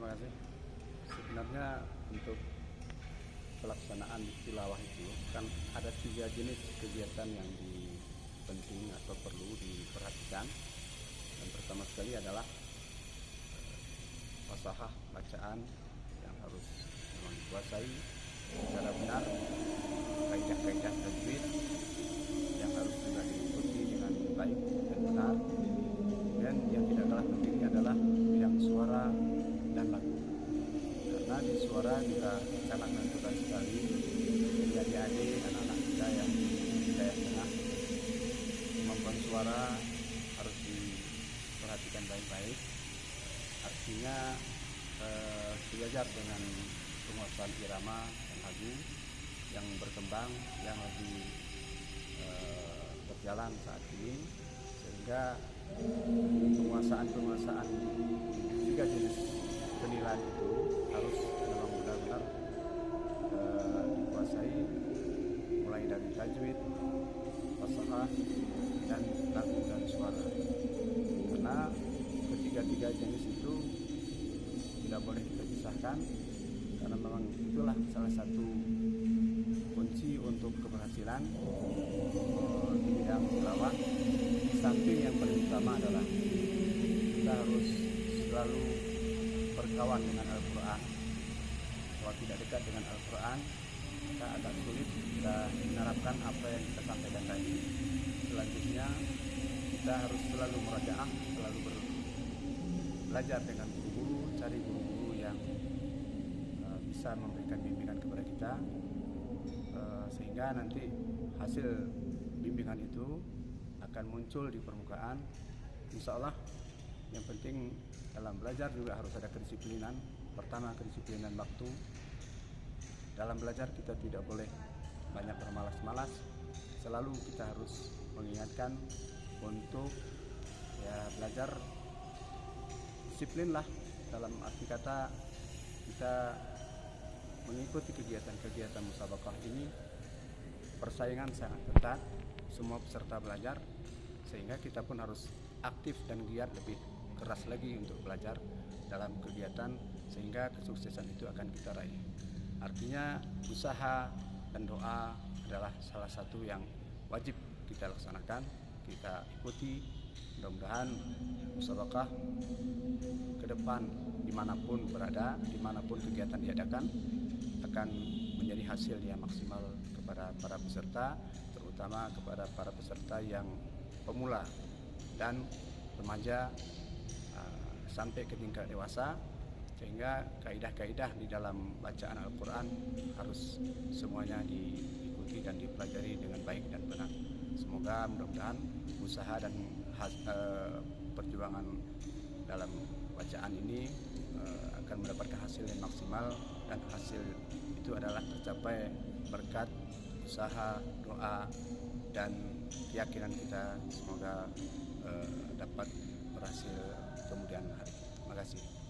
terima kasih. Sebenarnya untuk pelaksanaan tilawah itu kan ada 3 jenis kegiatan yang penting atau perlu diperhatikan. Yang pertama sekali adalah fasahah bacaan yang harus memang dikuasai secara benar, kaidah-kaidah tajwid yang harus juga diikuti dengan baik dan benar. Dan yang tidak kalah pentingnya adalah bidang suara dan lagu, karena di suara juga sangat menentukan sekali adik-adik anak-anak kita yang tengah kemampuan suara harus diperhatikan baik-baik. Artinya belajar dengan penguasaan irama dan lagu yang berkembang, yang lagi berjalan saat ini, sehingga penguasaan 3 jenis penilaian itu harus memang benar-benar dikuasai, mulai dari tajwid, fasahah, dan lagu dan suara. Karena ketiga jenis itu tidak boleh kita pisahkan, karena memang itulah salah satu kunci untuk keberhasilan di bidang tilawah. Di samping yang paling utama adalah kita harus selalu berkawan dengan Al-Quran. Kalau tidak dekat dengan Al-Quran, kita agak sulit kita menerapkan apa yang kita sampaikan tadi. Selanjutnya kita harus selalu merajaah, selalu belajar dengan guru-guru, cari guru-guru yang bisa memberikan bimbingan kepada kita, sehingga nanti hasil bimbingan itu akan muncul di permukaan. Insya Allah. Yang penting dalam belajar juga harus ada kedisiplinan. Pertama, kedisiplinan waktu. Dalam belajar kita tidak boleh banyak bermalas-malas. Selalu kita harus mengingatkan untuk belajar disiplinlah. Dalam arti kata kita mengikuti kegiatan-kegiatan musabaqah ini, persaingan sangat ketat, semua peserta belajar, sehingga kita pun harus aktif dan giat lebih keras lagi untuk belajar dalam kegiatan, sehingga kesuksesan itu akan kita raih. Artinya usaha dan doa adalah salah satu yang wajib kita laksanakan, kita ikuti. Mudah-mudahan musabaqah ke depan dimanapun berada, dimanapun kegiatan diadakan, akan menjadi hasil yang maksimal kepada para peserta, terutama kepada para peserta yang pemula dan remaja sampai ke tingkat dewasa, sehingga kaidah-kaidah di dalam bacaan Al-Quran harus semuanya diikuti dan dipelajari dengan baik dan benar. Semoga mudah-mudahan usaha dan perjuangan dalam bacaan ini akan mendapatkan hasil yang maksimal, dan hasil itu adalah tercapai berkat usaha, doa, dan keyakinan kita. Semoga dapat berhasil kemudian hari. Terima kasih.